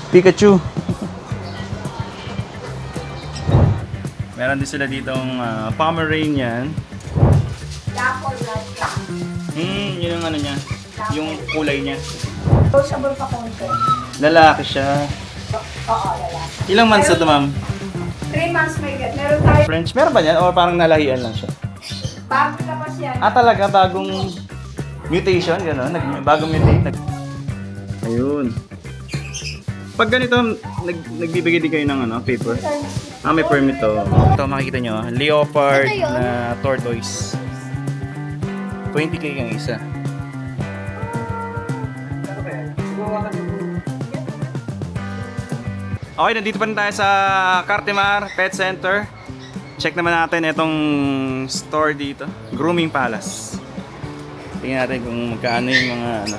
Pikachu. Meron din sila ditong Pomeranian. Yun yung ano niya. Yung kulay niya. Sociable pa konti. Lalaki siya. Oo, lalaki. Ilang months na to, ma'am? 3 months may get. Meron tayo. French, meron ba yan? O parang nalahian lang siya? Bago labas yan. Talaga? Bagong mutation? Gano'n? Bagong mutate? Ayun. Pag ganito, nagbibigay din kayo ng paper? May permit to. Ito makikita nyo, leopard na tortoise. 20k yung isa. Okay, nandito pa rin tayo sa Cartimar Pet Center. Check naman natin itong store dito. Grooming Palace. Tingnan natin kung magkano yung mga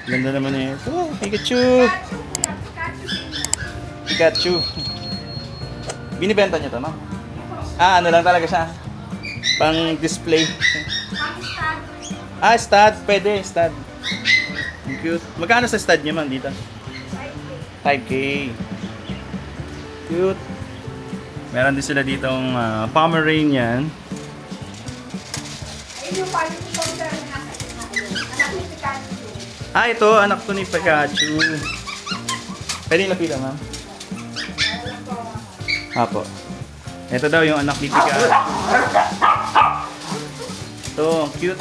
Ganda naman eh. Oh, Pikachu! Pikachu. Binibenta niyo to, ma'am? Ano lang talaga siya. Pang display. Stud. Pwede, stud. Cute. Magkano sa stud niyo, ma'am, dito? 5K. Cute. Meron din sila ditong Pomeranian. Ayun yung quality counter na nasa anak ni Pikachu. Ito, anak to ni Pikachu. Pwede lapitan, ma'am? Apo. Ito daw yung anak ni Pikachu. Ito, cute.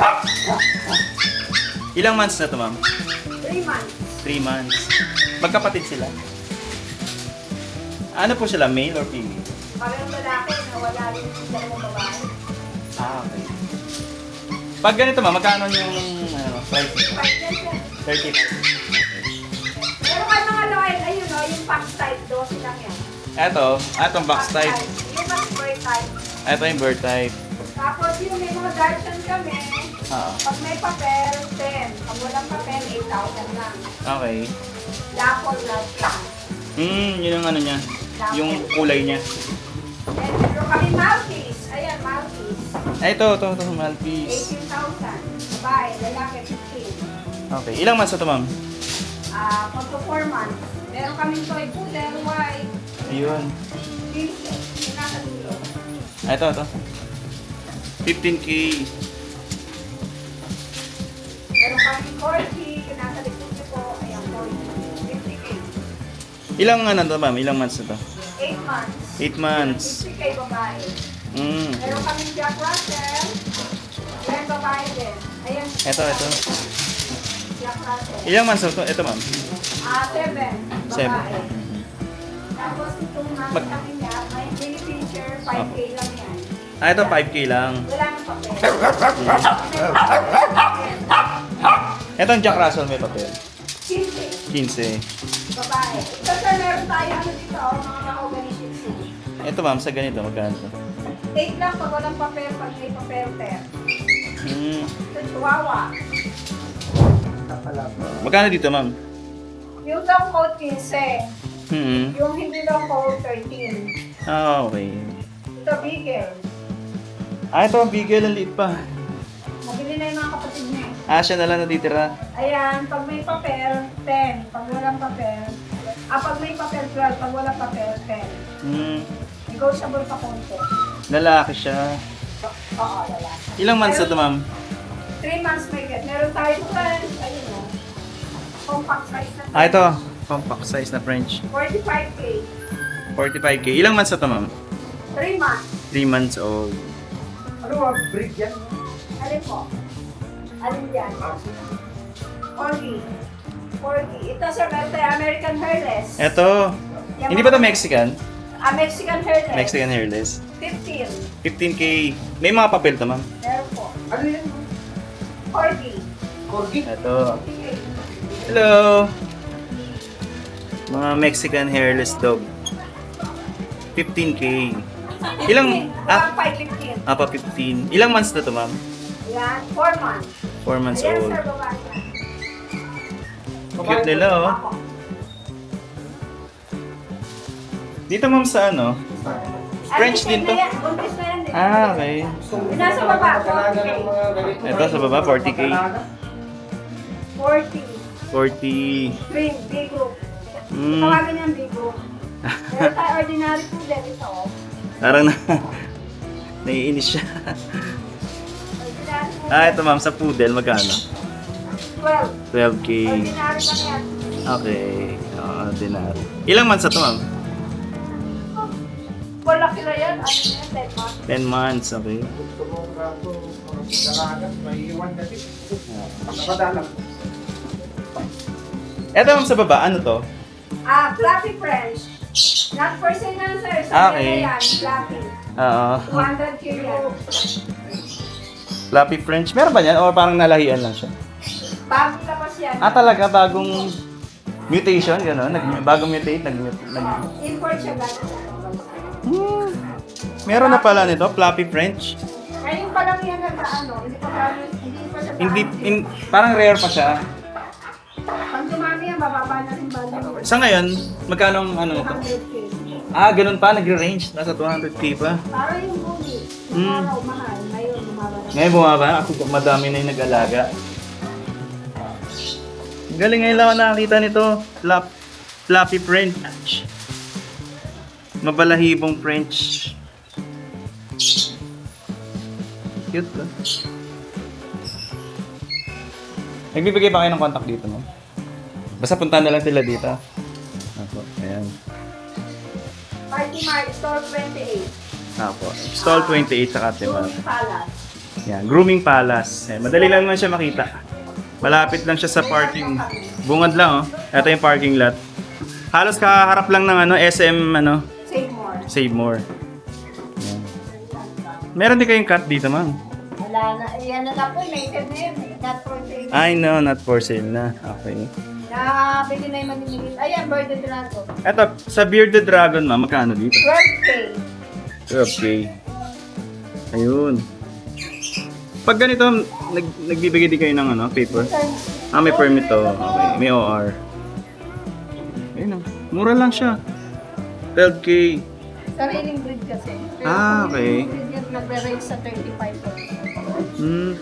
Ilang months na to, ma'am? 3 months. 3 months. Magkapatid sila. Ano po sila, male or female? Parang lalaki na wala rin yung dalawang babae. Okay. Pag ganito, ma'am, magkano yung price nito? 35. Pero kay mga loyal, ayun o, yung box type, 12 lang yan. Itong box type. Yung box bird type. Ito yung bird type. Tapos yung may mga Darsan kami, pag may papel, 10. Pag walang papel, 8,000 lang. Okay. Dapol lang lang. Yun yung ano niya. Yung kulay niya. And meron kami Maltese. Ayan, Maltese. Ito, Maltese. 18,000. Babae, lalaki, 15. Okay. Ilang months na to, ma'am? Pag 4 months. Meron kami toy poodle, white. Ayun. 15. Yung nasa dulo. Ito. 15K. Meron kami corgi. Yung nasa likod niyo po. Ayan, corgi. 50K. Ilang to, ma'am? Ilang months na to? 8 months. 8 months. 50K babae. Mm. Meron kami Jack Russell. Yan babae din. Ayan. Ito. Jack Russell. Ilang months na to? Ito, ma'am. 7. Babae. 7. Tapos itong nakita niya, may mini feature, 5K lang yan. Ito 5K lang. Wala nang papel. Ito ang Jack Russell may papel. 15. 15. Babae. Ito sir, meron tayo dito, mga mahogany shih tzu. Ito, ma'am, sa ganito, magkano to? 8 lang pag walang papel, pag may papel, 10. Ito, chihuahua. Magkano dito, ma'am? Yung long coat, 15. Yung hindi long coat, 13. Okay. Ito, beagle. Ito ang bigel, ang liit pa. Nabili na yung mga kapatid niya. eh. Siya na lang natitira. Ayan, pag may papel, 10. Pag walang papel, pag may papel, 12. Pag walang papel, 10. Negotiable pa konti. Lalaki siya. Oo, lalaki. Ilang months na to, ma'am? 3 months may get. Meron tayo friends. Ayun o. Compact size na. Ito. Compact size na French. 45K. 45K. Ilang months na to, ma'am? 3 months. 3 months old. Ano ang breed yan? Alin po? Alin yan? Corgi. Corgi. Ito sir, meron tayo American hairless. Ito. Hindi ba to Mexican? Mexican hairless. Mexican hairless. 15. 15K. May mga papel to, ma'am? Meron po. Ano yan? Corgi. Corgi? Ito. 50K. Hello. Mga Mexican hairless dog. 15K. Ilang... 515. Pa 15. Ilang months na to, ma'am? Ayan, 4 months. 4 months Ayan old. sir, babae yan. Cute nila, oh. Ako. Dito, ma'am, sa ano? French din to? Buntis na yan din. Okay. Yung nasa baba, 40K. Ito sa baba, 40K. 40. 40. Big group. Mm. Tawagan niya ang big group. Pero tayo ordinary poodle ito. Parang naiinis siya. Ordinary poodle. Ito ma'am, sa poodle, magkano? 12. 12K. Ordinary lang yan. Okay. Ordinary. Ilang months na to ma'am? Wala sila yan. Ano yan? 10 months. 10 months, okay. Gusto mo kaso mga dalagan, may iwan kasi. Nakadalang. Ito ma'am sa baba, ano to? Fluffy French. Not for sale na sir. Sa Okay. yan. Fluffy. Oo. 200K yan. Fluffy French. Meron ba yan? O parang nalahian lang siya? Bago tapos yan. Talaga, bagong mutation, gano'n? Bagong mutate, Import siya galing. Meron na pala nito, Fluffy French. Ngayon pa lang yan na ano. Hindi pa siya Parang rare pa siya. Pag dumami yan, bababa na rin value. Sa ngayon, magkano ang ano nito? 200K. Ganun pa, nagre-range. Nasa 200K pa. Para yung bully. Mm. Araw, mahal. Ngayon, bumaba na. Ngayon bumaba, ako madami na yung nag-alaga. Ang galing ngayon lang ako nakakita nito. Fluffy French. Mabalahibong French. Cute to. Nagbibigay ba kayo ng contact dito, no? Basta puntahan na lang sila dito. Ako, ayan. Party Mart, store 28. Ako. Stall 28 sa Katimar. Grooming Palace. Yan, Grooming Palace. Ayan, madali lang naman siya makita. Malapit lang siya sa parking. Bungad lang, oh. Ito yung parking lot. Halos kaharap lang ng SM, Save more. Save More. Ayan. Meron din kayong cut dito, ma'am. Wala na. Yan na po. Native na yun. Not for sale. I know, not for sale na. Okay. Nakabili na yung manimigil. Ayan, Birded Dragon. Eto, sa Bearded Dragon, ma'am, magkano dito? 12K. 12K. Ayun. Pag ganito, nagbibigay din kayo ng paper? May permit to. Okay, may OR. Ayun, mura lang siya. 12K. Sariling breed kasi. Okay. Breed yan nagre-range sa 35 po.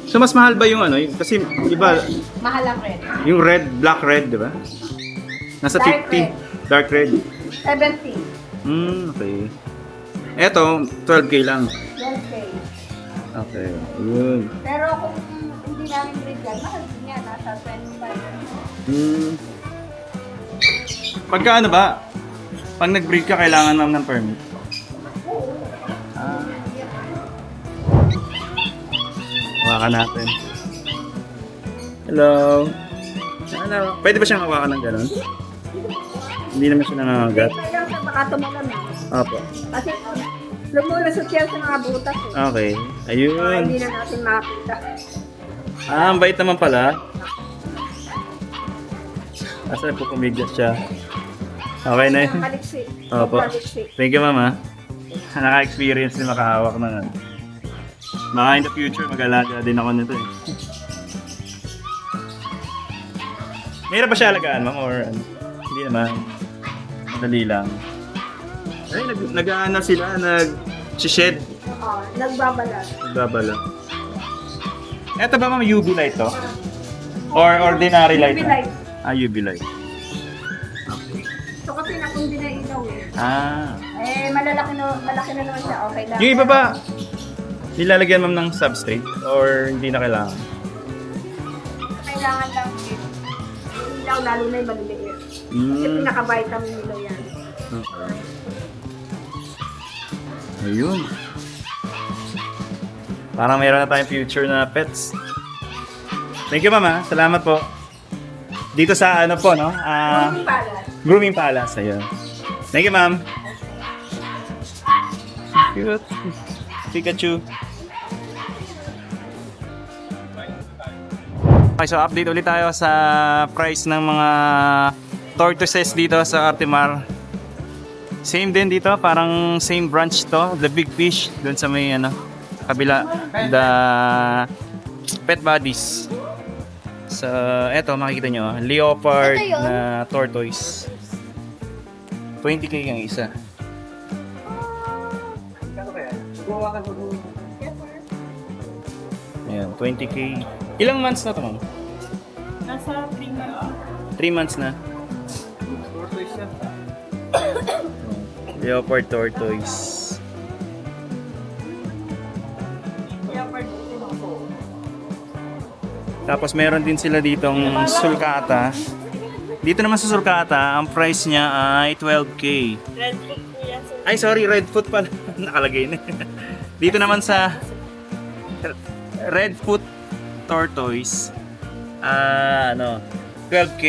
So mas mahal ba yung Kasi iba, Mahal ang red. yung red, black red, di ba? Nasa Dark 50. red. Dark red. 70. Okay. Eto, 12K lang. 12K. Okay. Ayun. Pero kung hindi namin breed yan, mahal din yan. Nasa 25. Pagka ba? Pag nag-breed ka, kailangan ma'am ng permit. Hawakan natin. Hello. Pwede ba siyang hawakan ng gano'n? Hindi naman siya nangangagat. Hindi lang siya baka tumulan na. Opo. Kasi lumulusot yan sa mga butas. Okay. Kaya Ayun. hindi na natin makita. Ang bait naman pala. Asa po pumiglas siya. Okay na yun. Kaliksi. Opo. Kaliksi. Thank you, mama. Naka-experience din makahawak ng Baka in the future, mag-alaga din ako nito eh. Mahirap ba siya alagaan, ma'am? Or hindi naman. Madali lang. Ay, nag-aana sila, nag-shed. Oo, nagbabalat. Nagbabala. Eto ba ma'am, UV light to? Or ordinary light? UV light. UV light. So kasi na kung dinailaw eh. Malaki na naman siya. Okay lang. Yung iba ba, nilalagyan ma'am ng substrate? Or hindi na kailangan? Kailangan lang din. Ilaw, lalo na yung maliliit. Kasi pinaka-vitamin nila yan. Okay. Ayun. Parang meron na tayong future na pets. Thank you, mama. Salamat po. Dito sa po, no? Grooming Palace. Grooming Palace. Ayun. Thank you, ma'am. Cute. Pikachu. Okay, so update ulit tayo sa price ng mga tortoises dito sa Artimar. Same din dito, parang same branch to, the Big Fish, doon sa may kabila, the Pet Buddies. So, eto makikita nyo, leopard Ito yun? na tortoise. 20K ang isa. Ayan, 20K. Ilang months na to, ma'am? Nasa 3 months. 3 months na. Tortoise yan. Leopard tortoise. Tapos meron din sila ditong sulcata. Dito naman sa sulcata, ang price niya ay 12K. Red food po yan, sir. Ay, sorry, red foot pala. Nakalagay na. Dito naman sa red foot tortoise, 12K.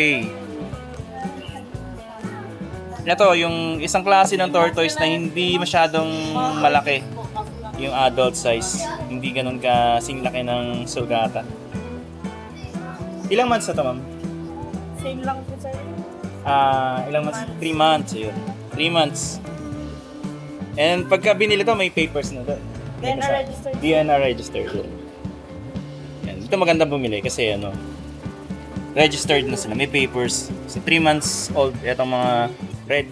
Ito, yung isang klase ng tortoise na hindi masyadong malaki. Yung adult size. Hindi ganun kasing laki ng sulcata. Ilang months na to, ma'am? Same lang po, sir. Ilang months? 3 months. Ayun. 3 months. And pagka binili to, may papers na to. DNR registered. DNR registered. Yan. Ito maganda bumili kasi registered na sila. May papers. So 3 months old. Itong mga red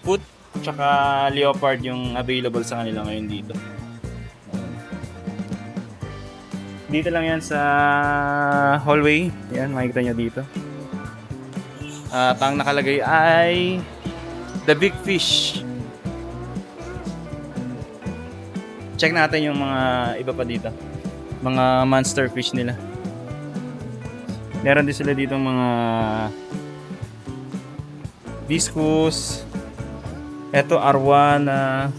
foot tsaka leopard yung available sa kanila ngayon dito. Dito lang yan sa hallway. Yan, makikita nyo dito. At ang nakalagay ay The Big Fish. Check natin yung mga iba pa dito. Mga monster fish nila. Meron din sila dito mga viscous. Ito arwana.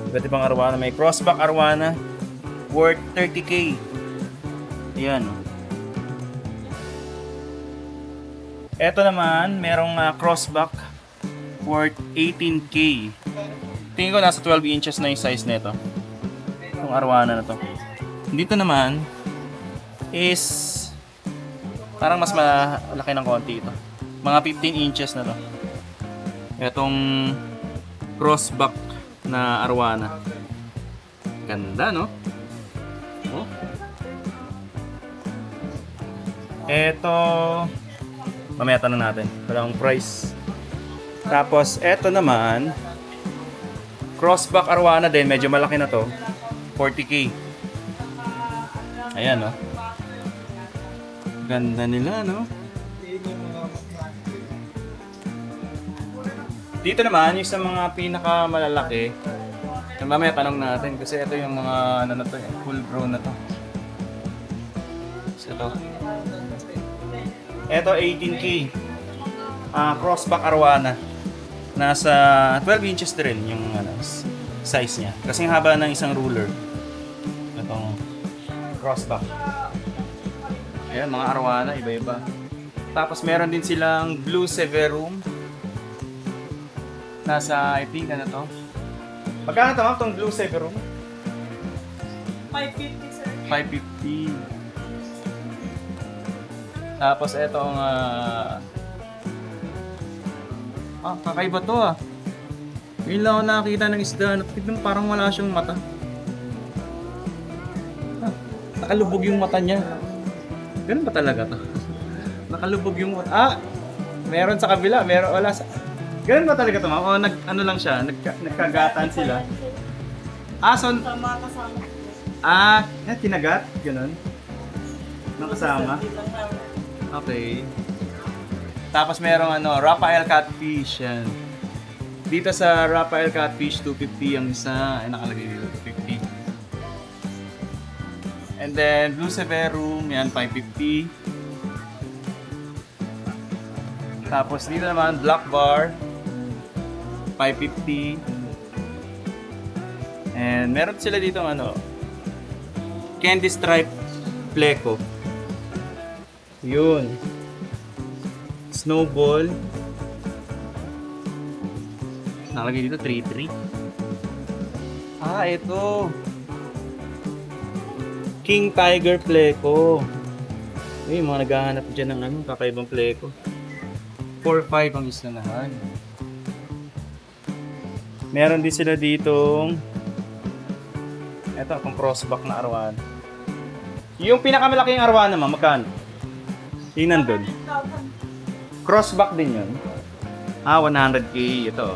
Iba't ibang arwana. May crossback arwana worth 30K. Ayan. Ito naman, merong crossback worth 18K. Tingin ko nasa 12 inches na yung size nito. Itong arwana na to. Dito naman is parang mas malaki ng konti ito. Mga 15 inches na to. Itong crossback na arwana. Ganda, no? Oh. Ito, mamaya tanong natin. Walang price. Tapos, eto naman, crossback arwana din. Medyo malaki na to. 40K. Ayan, no? Ganda nila, no? Dito naman, yung sa mga pinakamalalaki, mamaya tanong natin kasi ito yung mga ano na to, full grown na to. So, ito 18K. Crossback arwana. Nasa 12 inches din yung size niya. Kasi yung haba ng isang ruler. Itong crossback. Ayan, mga arwana, iba-iba. Tapos meron din silang blue severum. Nasa, I think, ano to? Magkano ito, itong blue severum? 550, sir. 550. Tapos itong kakaiba to Ngayon lang ako nakakita ng isda. Tignan parang wala siyang mata. Nakalubog yung mata niya. Ganun ba talaga to? Nakalubog yung mata. Meron sa kabila, meron wala sa... Ganun ba talaga to, ma'am? O ano lang siya, nagkagatan sila. So... Sa mga kasama. Kinagat? Ganun? Nang kasama? Okay. Tapos merong Raphael Catfish. Yan. Dito sa Raphael Catfish, 250 ang isa. Ay, nakalagay dito, 250. And then, Blue Severum, yan, 550. Tapos dito naman, Black Bar, 550. And meron sila dito Candy Stripe Pleco. Yun. Snowball. Nakalagay dito 3-3. Ito. King Tiger Pleco. Mga naghahanap dyan ng kakaibang Pleco. 4-5 ang isa naman. Meron din sila ditong itong crossback na arwana. Yung pinakamalaking arwana, magkano? Yung nandun. Crossback din yun. 100K ito.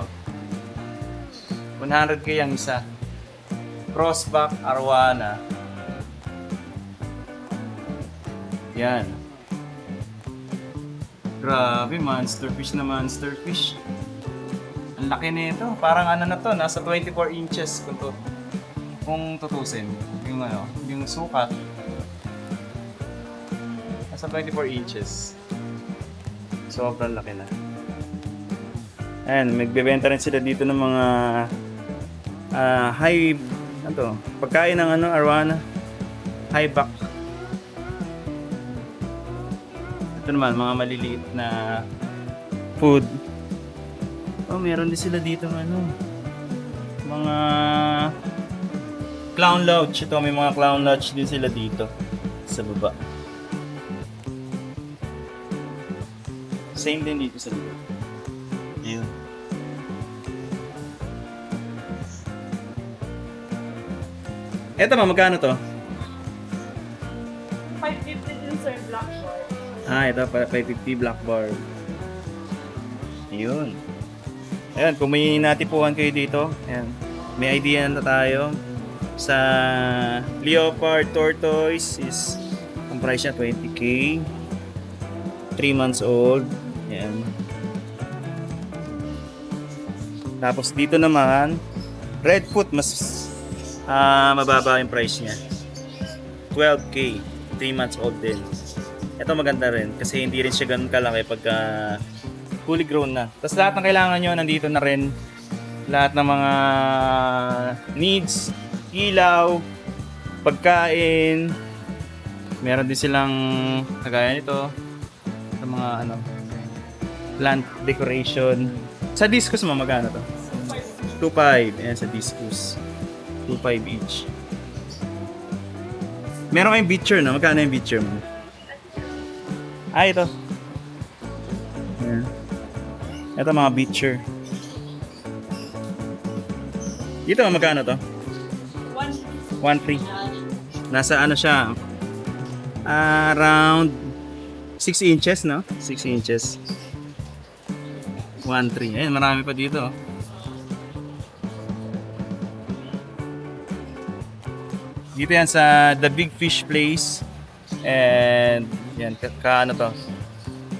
100K ang isa. Crossback arwana. Yan. Grabe, monster fish na monster fish. Ang laki nito. Parang ano na to, nasa 24 inches kung tutusin. Yung ano, yung sukat. Nasa 24 inches. Sobrang laki na. Ayan, magbebenta rin sila dito ng mga high, ano to, pagkain ng ano, arwana. High back. Ito naman, mga maliliit na food. Oh, meron din sila dito ng ano, mga clown lodge. Ito, may mga clown lodge din sila dito sa baba. Same din dito sa baba. Ayun. Eto ma, magkano to? 550 din sir, black bar. Ito para 550 black bar. Ayun. Ayun, kung may natipuhan kayo dito, ayan, may idea na tayo. Sa leopard tortoise is, ang price niya 20k. 3 months old. Ayan. Tapos dito naman, redfoot, mas mababa yung price niya. 12k. 3 months old din. Ito maganda rin kasi hindi rin siya ganun kalaki pagka fully grown na. Tapos lahat ng kailangan nyo nandito na rin. Lahat ng mga needs, ilaw, pagkain. Meron din silang kagaya nito sa mga ano, plant decoration. Sa discus mo magkano to? 2.5. Ayan sa discus. 2.5 each. Meron kayong beacher, no? Magkano yung beacher mo? Ito. Ayan. Ito mga beacher. Dito, magkano to? 1.3. Nasa ano siya? Around 6 inches, no? 6 inches. 1.3. Ayan, marami pa dito. Dito yan sa The Big Fish Place. And yan, ano to.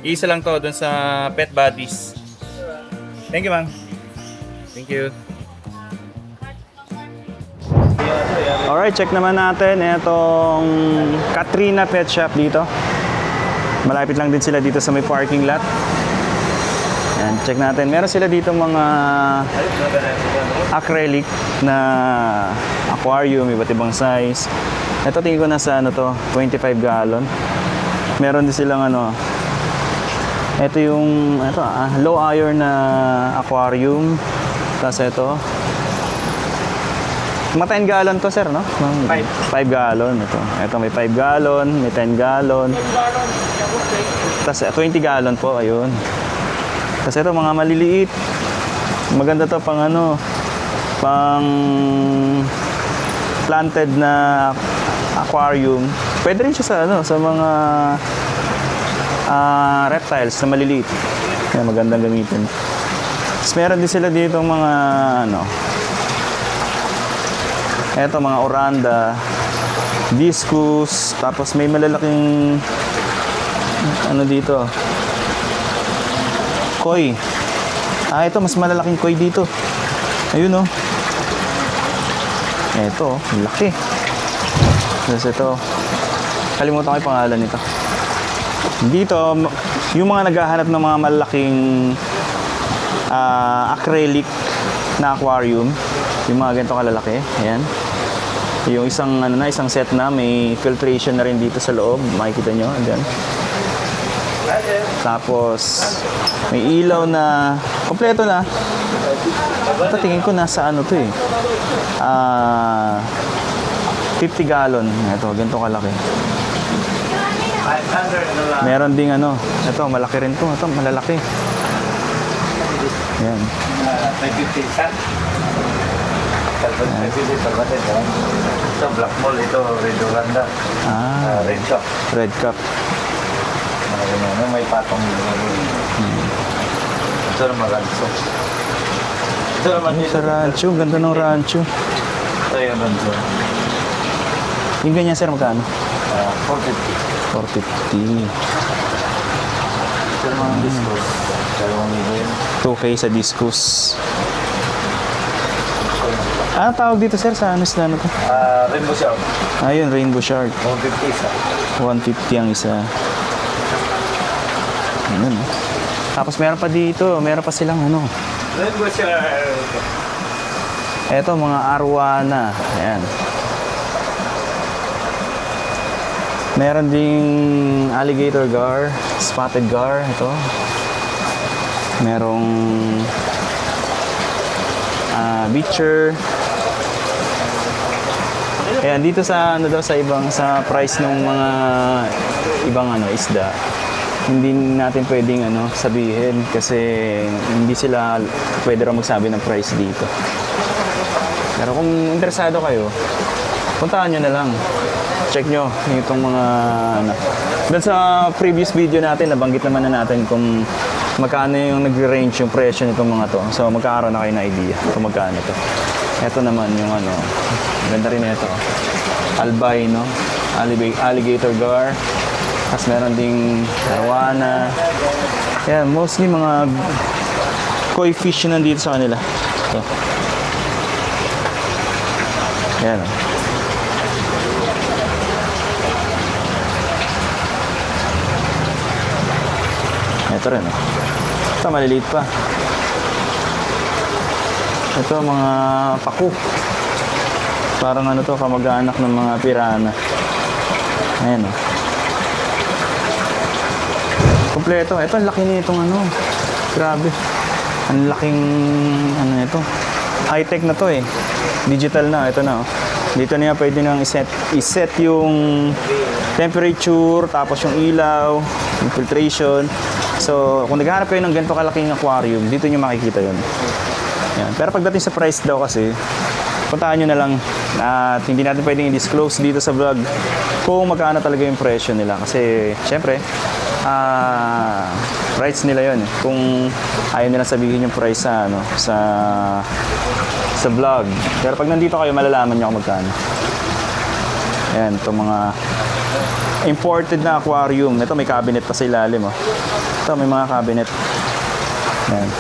Isa lang to dun sa Pet Buddies. Thank you, ma'am. Thank you. Alright, check naman natin itong Katrina Pet Shop dito. Malapit lang din sila dito sa may parking lot. Yan, check natin. Meron sila dito mga acrylic na aquarium, iba't ibang size. Ito tingin ko nasa ano to, 25 gallon. Meron din silang ano, ito yung low iron na aquarium. Tapos ito, mga 10 gallon to sir, no? 5 gallon ito. Ito may 5 gallon, may 10 gallon. Tapos 20 gallon po, ayun. Tapos ito mga maliliit. Maganda to pang ano, pang planted na aquarium. Pwede rin siya sa ano, sa mga reptiles na maliliit. Kaya magandang gamitin. Tapos meron din sila dito mga ano, eto mga oranda, discus, tapos may malalaking ano dito, koi. Ito mas malalaking koi dito. Ayun oh. Ito, laki. Tapos ito, kalimutan ko yung pangalan nito. Dito, yung mga naghahanap ng mga malalaking acrylic na aquarium, yung mga ganito kalalaki, ayan. Yung isang ano na, isang set na may filtration na rin dito sa loob, makikita nyo, ayan. Tapos may ilaw na kompleto na. Ito tingin ko nasa ano to eh. 50 gallon. Ito, ganito kalaki. Meron ding ano, ito malaki rin to, ito malalaki. Ayan. 550 ito black mole, ito red oranda, red cup. Red cup. May patong ito naman rancho. Ito naman Sa rancho, ganda ng rancho. ito yung rancho. Yung ganyan sir, magkano? 450. 450. Sa mga discos. Dalawang libo yun. 2K sa discus. Ano tawag dito sir sa ano sila na to? Rainbow Shark. Ayun, Rainbow Shark. 150 isa. 150 ang isa. Ayun. Tapos meron pa dito, meron pa silang ano. Rainbow Shark. Eto, mga arwana. Ayan. Meron ding alligator gar, spotted gar. Ito. Merong beacher. Ayan, dito sa ano daw sa ibang sa price ng mga ibang ano isda. Hindi natin pwedeng ano sabihin kasi hindi sila pwede raw magsabi ng price dito. Pero kung interesado kayo, puntahan nyo na lang. Check nyo itong mga ano. Doon sa previous video natin, nabanggit naman na natin kung magkano yung nag-range yung presyo nitong mga to. So magkakaroon na kayo na idea kung magkano to. Ito naman yung ano, ganda rin ito. Albino, alligator gar. Tapos meron ding arwana. Yan, mostly mga koi fish na nandito sa kanila. Ito. Yan. Ito rin. Ito, maliliit pa. Ito, mga paku. Parang ano to, kamag-anak ng mga pirana. Ayan o. Kompleto. Ito, ang laki nitong ano. Grabe. Ang laking, ano nito. High-tech na to eh. Digital na. Ito na oh. Dito niya pwede nang iset yung temperature, tapos yung ilaw, yung filtration. So, kung naghahanap kayo ng ganito kalaking aquarium, dito nyo makikita yun. Yan. Pero pagdating sa price daw kasi, puntahan nyo na lang at hindi natin pwedeng i-disclose dito sa vlog kung magkano talaga yung presyo nila. Kasi, syempre, rights nila yun. Kung ayaw nila sabihin yung price sa, ano, sa vlog. Pero pag nandito kayo, malalaman nyo kung magkano. Ayan, itong mga imported na aquarium. Ito, may cabinet pa sa ilalim. Oh. Ito, may mga cabinet. Ayan.